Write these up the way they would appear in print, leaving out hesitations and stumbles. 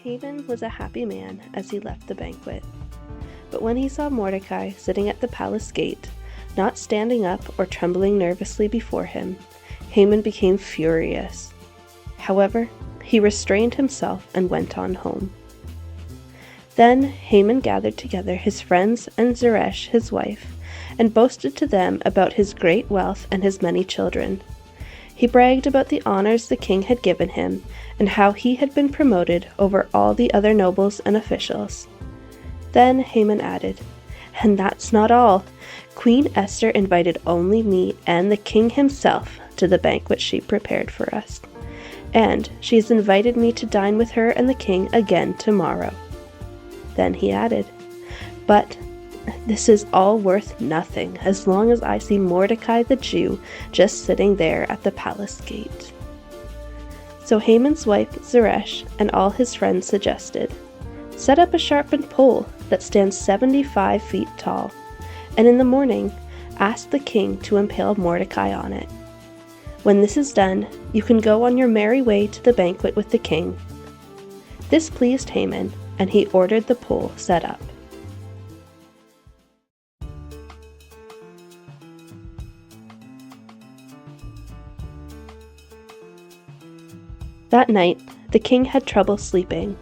Haman was a happy man as he left the banquet. But when he saw Mordecai sitting at the palace gate, not standing up or trembling nervously before him, Haman became furious. However, he restrained himself and went on home. Then Haman gathered together his friends and Zeresh his wife, and boasted to them about his great wealth and his many children. He bragged about the honors the king had given him, and how he had been promoted over all the other nobles and officials. Then Haman added, "And that's not all. Queen Esther invited only me and the king himself to the banquet she prepared for us. And she has invited me to dine with her and the king again tomorrow." Then he added, "But this is all worth nothing as long as I see Mordecai the Jew just sitting there at the palace gate." So Haman's wife Zeresh and all his friends suggested, "Set up a sharpened pole that stands 75 feet tall, and in the morning ask the king to impale Mordecai on it. When this is done, you can go on your merry way to the banquet with the king." This pleased Haman, and he ordered the pole set up. That night, the king had trouble sleeping,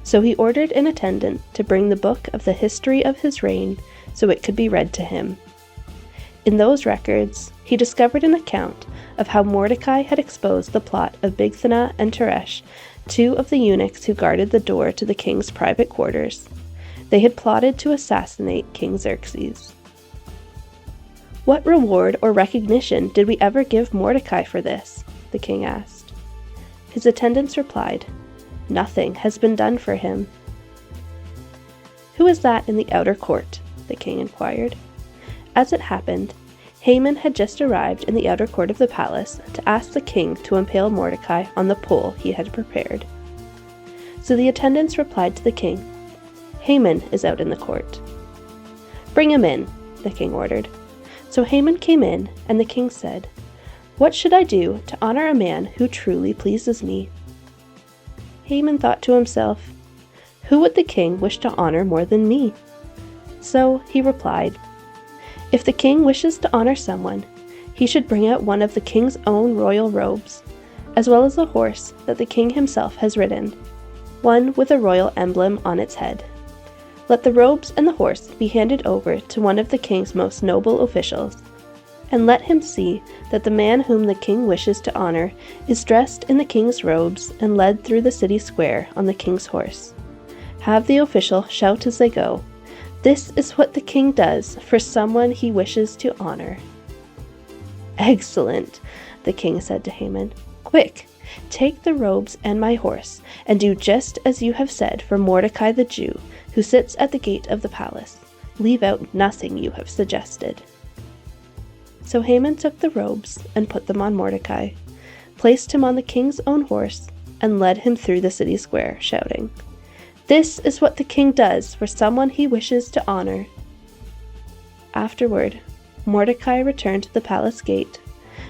so he ordered an attendant to bring the book of the history of his reign so it could be read to him. In those records, he discovered an account of how Mordecai had exposed the plot of Bigthana and Teresh, two of the eunuchs who guarded the door to the king's private quarters. They had plotted to assassinate King Xerxes. "What reward or recognition did we ever give Mordecai for this?" the king asked. His attendants replied, "Nothing has been done for him." "Who is that in the outer court?" the king inquired. As it happened, Haman had just arrived in the outer court of the palace to ask the king to impale Mordecai on the pole he had prepared. So the attendants replied to the king, "Haman is out in the court." "Bring him in," the king ordered. So Haman came in, and the king said, "What should I do to honor a man who truly pleases me?" Haman thought to himself, "Who would the king wish to honor more than me?" So he replied, "If the king wishes to honor someone, he should bring out one of the king's own royal robes, as well as a horse that the king himself has ridden, one with a royal emblem on its head. Let the robes and the horse be handed over to one of the king's most noble officials, and let him see that the man whom the king wishes to honor is dressed in the king's robes and led through the city square on the king's horse. Have the official shout as they go, 'This is what the king does for someone he wishes to honor.'" "Excellent," the king said to Haman. "Quick, take the robes and my horse, and do just as you have said for Mordecai the Jew, who sits at the gate of the palace. Leave out nothing you have suggested." So Haman took the robes and put them on Mordecai, placed him on the king's own horse, and led him through the city square, shouting, "This is what the king does for someone he wishes to honor." Afterward, Mordecai returned to the palace gate,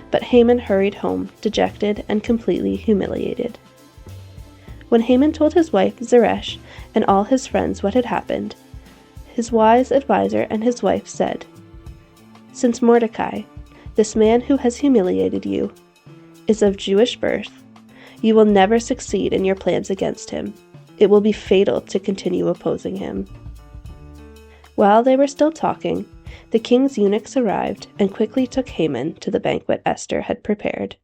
but Haman hurried home, dejected and completely humiliated. When Haman told his wife Zeresh and all his friends what had happened, his wise adviser and his wife said, "Since Mordecai, this man who has humiliated you, is of Jewish birth, you will never succeed in your plans against him. It will be fatal to continue opposing him." While they were still talking, the king's eunuchs arrived and quickly took Haman to the banquet Esther had prepared.